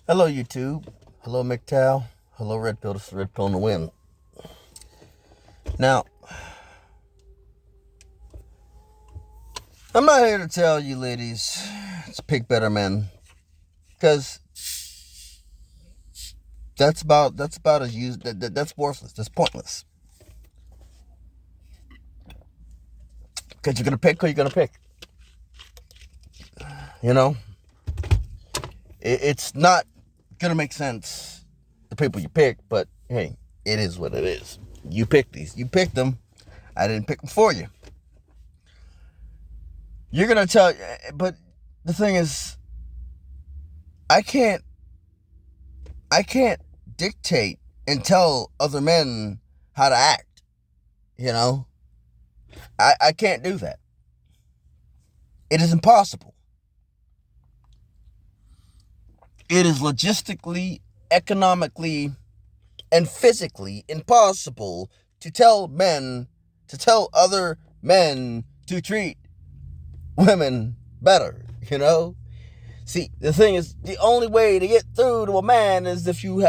Hello, YouTube. Hello, McTow. Hello, Red Pill. This is Red Pill on the Wind. Now, I'm not here to tell you ladies to pick better men, because that's about as used. That's worthless. That's pointless. Because you're gonna pick who you're gonna pick. You know, it's not gonna make sense the people you pick, but hey, it is what it is. You pick these. You picked them. I didn't pick them for you. You're gonna tell, but the thing is, I can't I can't dictate and tell other men how to act, you know? I can't do that. It is impossible. It is logistically, economically, and physically impossible to tell other men to treat women better, you know? See, the thing is, the only way to get through to a man is if you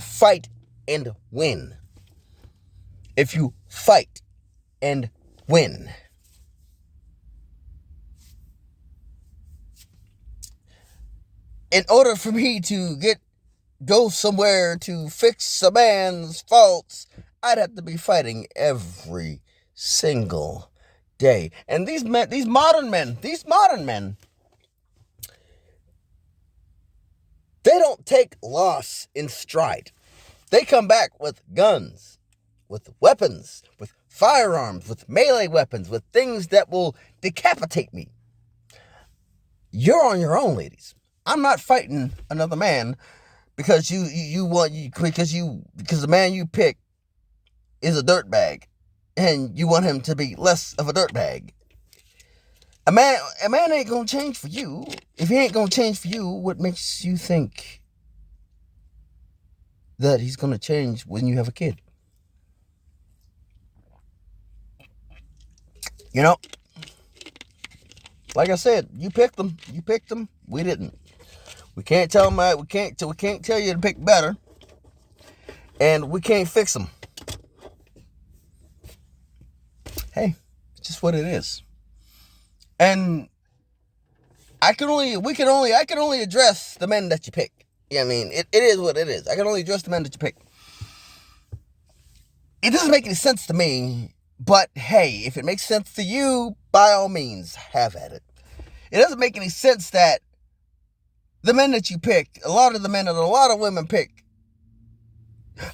fight and win. If you fight and win. In order for me to go somewhere to fix a man's faults, I'd have to be fighting every single day. And these modern men, they don't take loss in stride. They come back with guns, with weapons, with firearms, with melee weapons, with things that will decapitate me. You're on your own, ladies. I'm not fighting another man because because the man you pick is a dirtbag, and you want him to be less of a dirtbag. A man ain't gonna change for you. If he ain't gonna change for you, what makes you think that he's gonna change when you have a kid? You know, like I said, you picked them. You picked them. We didn't. We can't tell them. We can't tell you to pick better, and we can't fix them. Hey, it's just what it is. And I can only address the men that you pick. Yeah, I mean, it is what it is. I can only address the men that you pick. It doesn't make any sense to me, but hey, if it makes sense to you, by all means, have at it. It doesn't make any sense that the men that you pick, a lot of the men that a lot of women pick,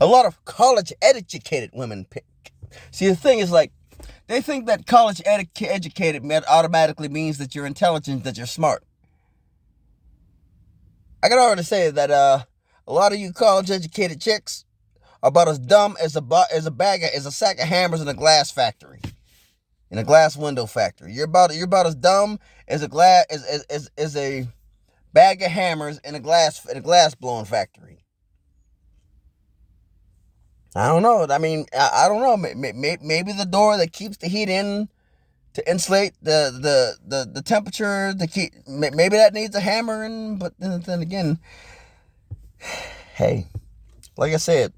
a lot of college-educated women pick. See, the thing is, like, they think that college-educated automatically means that you're intelligent, that you're smart. I can already say that a lot of you college-educated chicks are about as dumb as a sack of hammers in a glass factory, in a glass window factory. You're about as dumb as a bag of hammers in a glass blowing factory. I don't know. I mean, I don't know. Maybe the door that keeps the heat in to insulate the temperature. Maybe that needs a hammer. But then again, hey, like I said,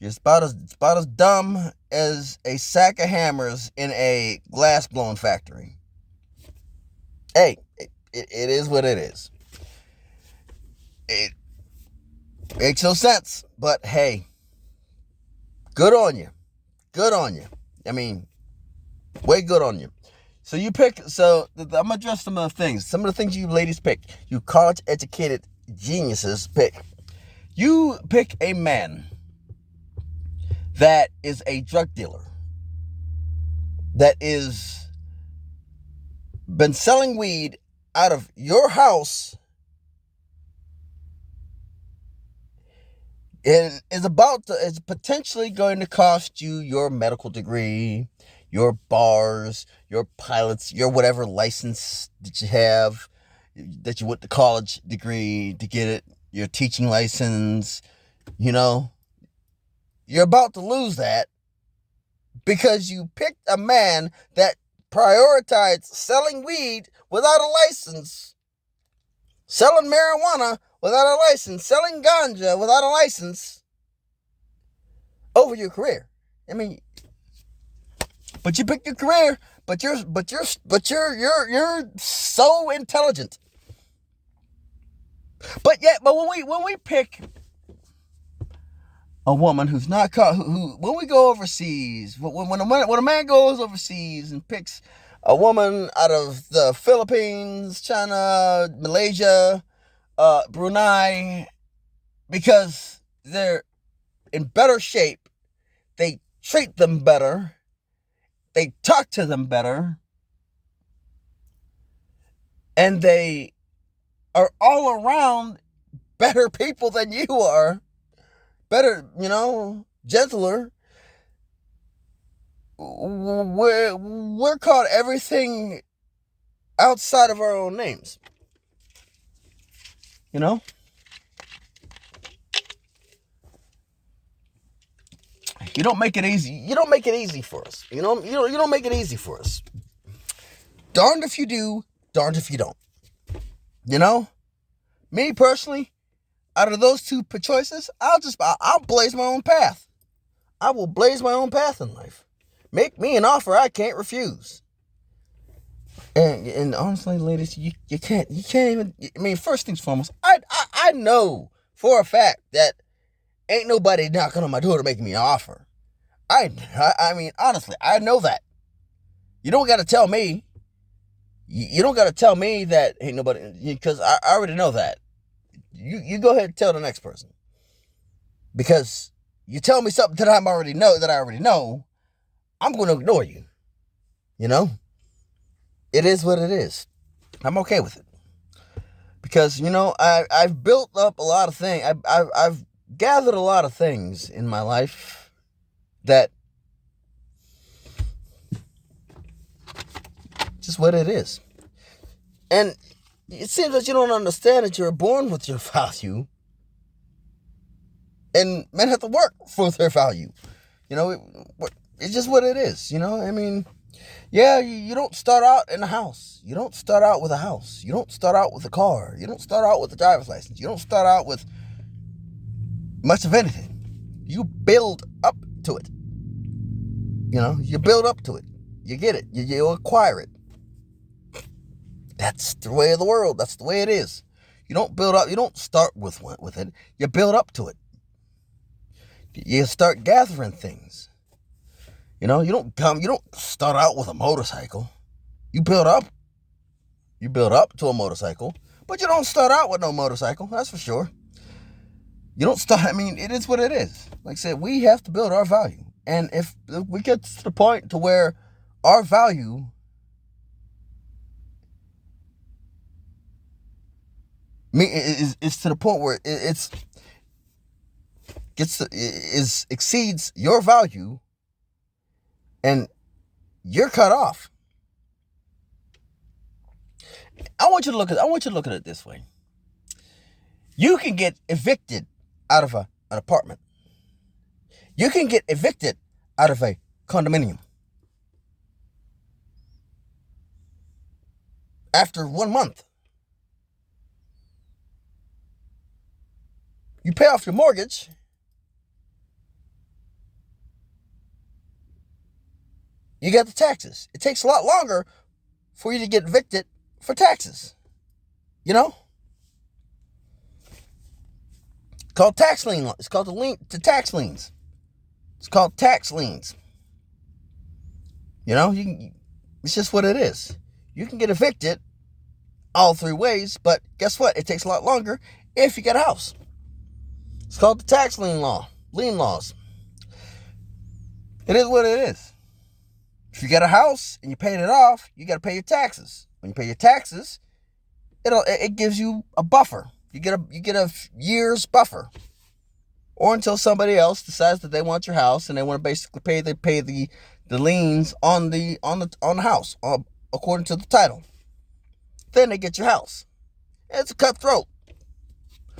you're about as dumb as a sack of hammers in a glass blown factory. Hey, it is what it is. It makes no sense, but hey, good on you. Good on you. I mean, way good on you. So you pick, I'm going to address some of the things. Some of the things you ladies pick, you college-educated geniuses pick. You pick a man that is a drug dealer, that is been selling weed out of your house and is potentially going to cost you your medical degree, your bars, your pilots, your whatever license that you have, that you went to college degree to get it, your teaching license, you know, you're about to lose that because you picked a man that prioritized selling weed without a license, selling marijuana without a license, selling ganja without a license over your career. I mean, but you pick your career, but you're so intelligent. But when we pick a woman who's not caught, who when we go overseas, when a man goes overseas and picks a woman out of the Philippines, China, Malaysia, Brunei, because they're in better shape, they treat them better, they talk to them better, and they are all around better people than you are, better, gentler. We're called everything outside of our own names. You don't make it easy. You don't make it easy for us. You don't make it easy for us. Darned if you do, darned if you don't. Me personally, out of those two choices, I'll blaze my own path. I will blaze my own path in life. Make me an offer I can't refuse. And honestly, ladies, you can't even. I mean, first things foremost, I know for a fact that ain't nobody knocking on my door to make me an offer. I mean, honestly, I know that. You don't got to tell me. You don't got to tell me that ain't nobody, because I already know that. You go ahead and tell the next person, because you tell me something that I already know, I'm going to ignore you. It is what it is. I'm okay with it, because I've built up a lot of things. I've gathered a lot of things in my life that just what it is. And it seems that you don't understand that you're born with your value, and men have to work for their value. It's just what it is. I mean, yeah, you don't start out in a house. You don't start out with a house. You don't start out with a car. You don't start out with a driver's license. You don't start out with much of anything. You build up to it. You build up to it. You get it. You acquire it. That's the way of the world. That's the way it is. You don't build up. You don't start with it. You build up to it. You start gathering things. You don't start out with a motorcycle. You build up. You build up to a motorcycle, but you don't start out with no motorcycle. That's for sure. You don't start. I mean, it is what it is. Like I said, we have to build our value. And if we get to the point to where our value is to the point where exceeds your value, and you're cut off. I want you to look at it this way. You can get evicted out of an apartment. You can get evicted out of a condominium after 1 month. You pay off your mortgage. You got the taxes. It takes a lot longer for you to get evicted for taxes. It's called tax lien. It's called the tax liens. It's called tax liens. It's just what it is. You can get evicted all three ways, but guess what? It takes a lot longer if you get a house. It's called the tax lien laws. It is what it is. If you get a house and you paid it off, you got to pay your taxes. When you pay your taxes, it gives you a buffer. You get a year's buffer, or until somebody else decides that they want your house and they want to basically pay the liens on the house according to the title. Then they get your house. It's a cutthroat.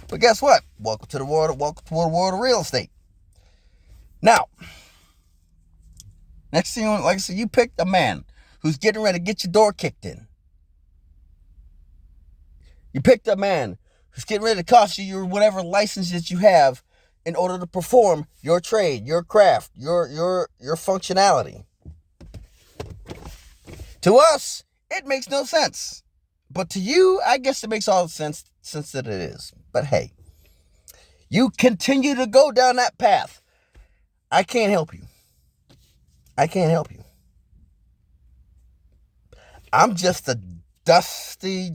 But guess what? Welcome to the world of real estate. Now, next thing, like I said, you picked a man who's getting ready to get your door kicked in. You picked a man It's getting ready to cost you your whatever license that you have in order to perform your trade, your craft, your functionality. To us, it makes no sense. But to you, I guess it makes all the sense that it is. But hey, you continue to go down that path. I can't help you. I can't help you. I'm just a dusty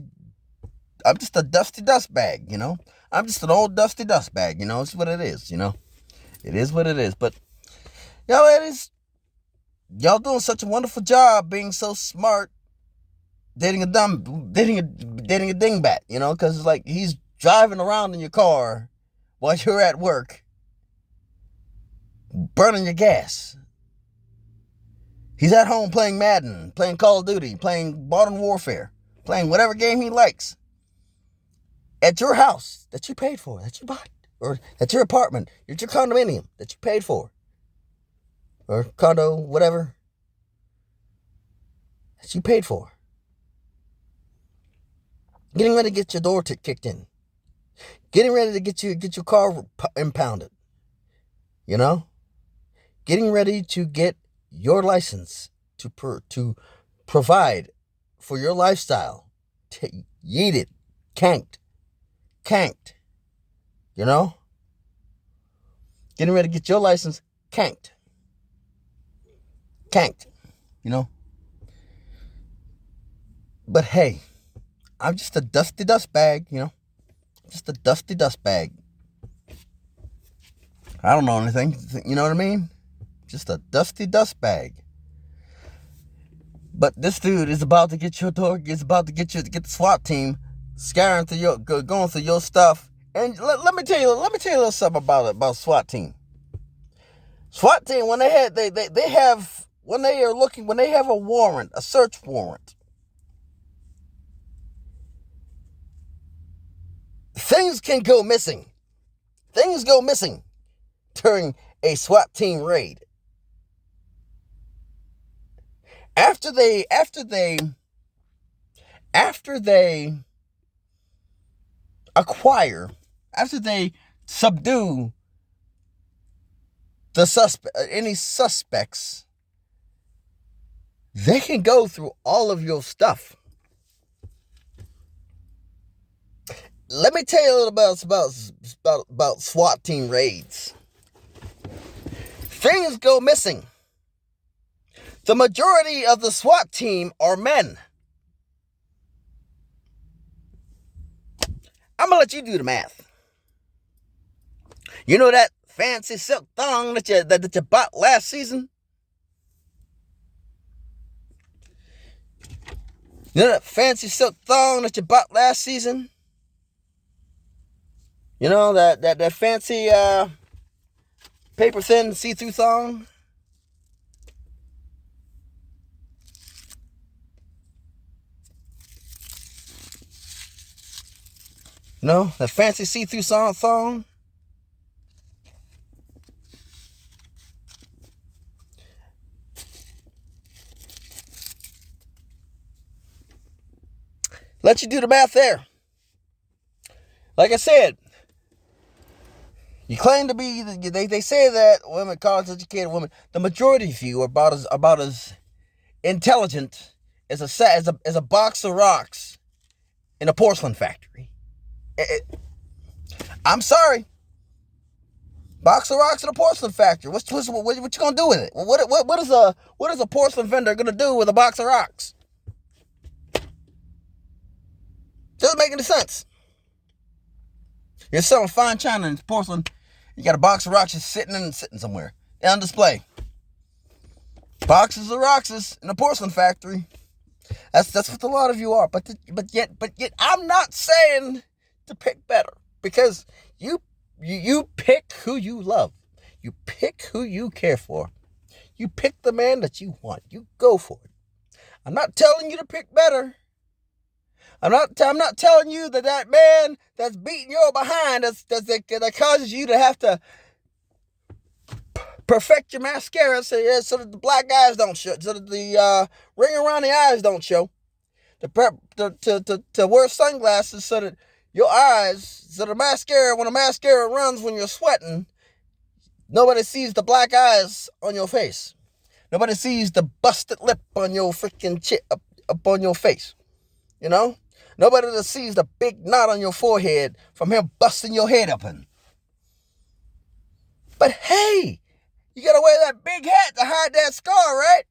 dust bag, you know. I'm just an old dusty dust bag, you know. It's what it is, you know. It is what it is. But y'all ladies, y'all doing such a wonderful job being so smart, dating a dingbat, you know, because it's like he's driving around in your car while you're at work, burning your gas. He's at home playing Madden, playing Call of Duty, playing Modern Warfare, playing whatever game he likes. At your house that you paid for, that you bought, or at your apartment, at your condominium that you paid for, or condo, whatever, that you paid for. Getting ready to get your door kicked in. Getting ready to get your car impounded. You know? Getting ready to get your license to provide for your lifestyle. Yeeted. Canked. You know? Getting ready to get your license canked. You know? But hey, I'm just a dusty dust bag, you know? Just a dusty dust bag. I don't know anything, you know what I mean? Just a dusty dust bag. But this dude is about to get your door, is about to get the SWAT team scouring through going through your stuff. And let me tell you a little something about SWAT team. SWAT team, when they have a warrant, a search warrant, things can go missing. Things go missing during a SWAT team raid. After they subdue any suspects, they can go through all of your stuff. Let me tell you a little about SWAT team raids. Things go missing. The majority of the SWAT team are men. I'm gonna let you do the math. You know that fancy silk thong that you bought last season? You know that fancy silk thong that you bought last season? You know that fancy paper thin see-through thong? No, that fancy see-through thong. Let you do the math there. Like I said, you claim to be. They say that women, college-educated women, the majority of you are about as intelligent as a box of rocks in a porcelain factory. I'm sorry. Box of rocks in a porcelain factory. What you gonna do with it? What is a porcelain vendor gonna do with a box of rocks? Doesn't make any sense. You're selling fine china and porcelain. You got a box of rocks just sitting somewhere on display. Boxes of rocks in a porcelain factory. That's what a lot of you are. But yet I'm not saying to pick better, because you pick who you love. You pick who you care for. You pick the man that you want. You go for it. I'm not telling you to pick better. I'm not telling you that man that's beating your behind that causes you to have to perfect your mascara so that the black eyes don't show, so that the ring around the eyes don't show. To wear sunglasses so that Your eyes, so the mascara, when the mascara runs when you're sweating, nobody sees the black eyes on your face. Nobody sees the busted lip on your freaking chin, up on your face. You know? Nobody that sees the big knot on your forehead from him busting your head open. But hey, you gotta wear that big hat to hide that scar, right?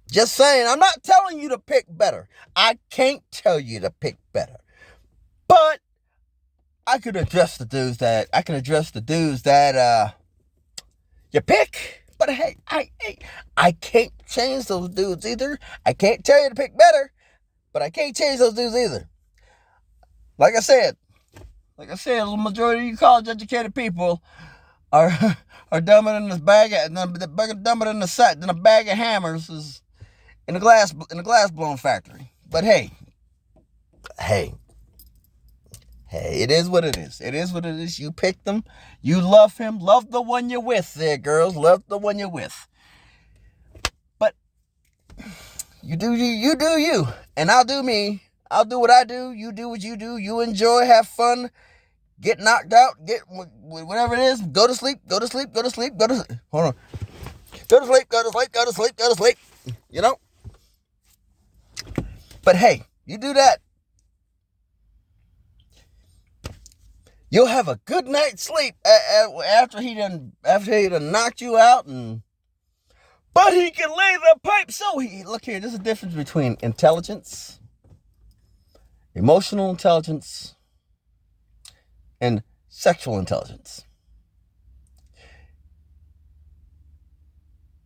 Just saying, I'm not telling you to pick better. I can't tell you to pick better. But I can address the dudes that you pick. But hey, I can't change those dudes either. I can't tell you to pick better, but I can't change those dudes either. Like I said, the majority of you college educated people are dumber than a bag of hammers is in a glass blown factory. But hey, it is what it is. It is what it is. You picked them. You love him. Love the one you're with there, girls. Love the one you're with. But you do you. And I'll do me. I'll do what I do. You do what you do. You enjoy, have fun, get knocked out, get whatever it is. Go to sleep. Hold on. Go to sleep. You know? But hey, you do that. You'll have a good night's sleep after he done knocked you out, but he can lay the pipe. So look here. There's a difference between intelligence, emotional intelligence, and sexual intelligence.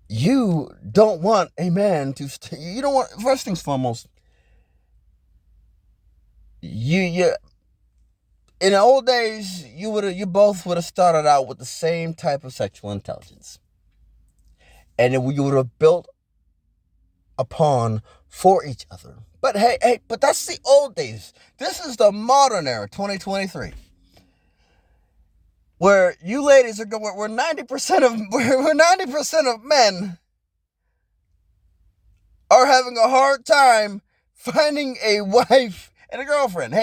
You don't want a man to. You don't want. First things foremost. You. In the old days, you both would have started out with the same type of sexual intelligence. And you would have built upon for each other. But but that's the old days. This is the modern era, 2023. Where you ladies are going, where 90% of men are having a hard time finding a wife and a girlfriend.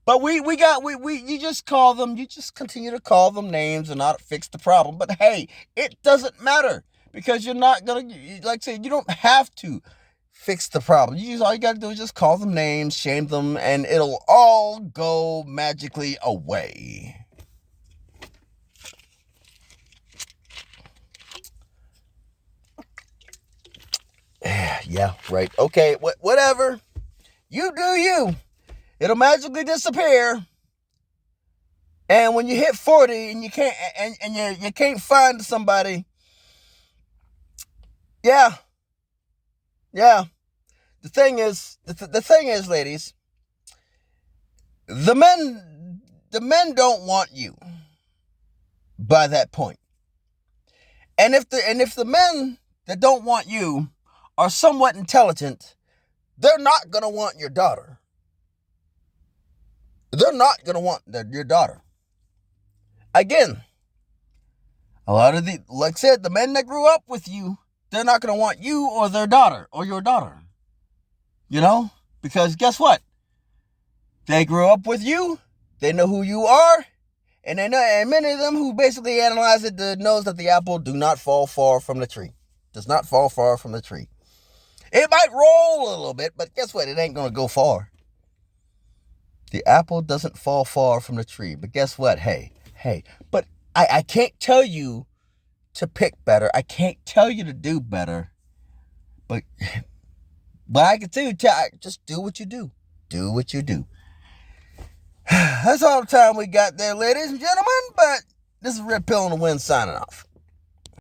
But you just call them, you just continue to call them names and not fix the problem. But hey, it doesn't matter because you're not going to, like I said, you don't have to fix the problem. All you got to do is just call them names, shame them, and it'll all go magically away. Yeah, right. Okay, whatever. You do you. It'll magically disappear. And when you hit 40 and you can't find somebody, yeah. The thing is, ladies, the men don't want you by that point. And if the men that don't want you are somewhat intelligent, they're not gonna want your daughter. They're not going to want your daughter. Again, a lot of like I said, the men that grew up with you, they're not going to want you or their daughter or your daughter. You know? Because guess what? They grew up with you. They know who you are. And many of them who basically analyze it knows that the apple do not fall far from the tree. Does not fall far from the tree. It might roll a little bit, but guess what? It ain't going to go far. The apple doesn't fall far from the tree. But guess what? Hey. But I can't tell you to pick better. I can't tell you to do better. But I can tell you, just do what you do. Do what you do. That's all the time we got there, ladies and gentlemen. But this is Red Pill on the Wind signing off.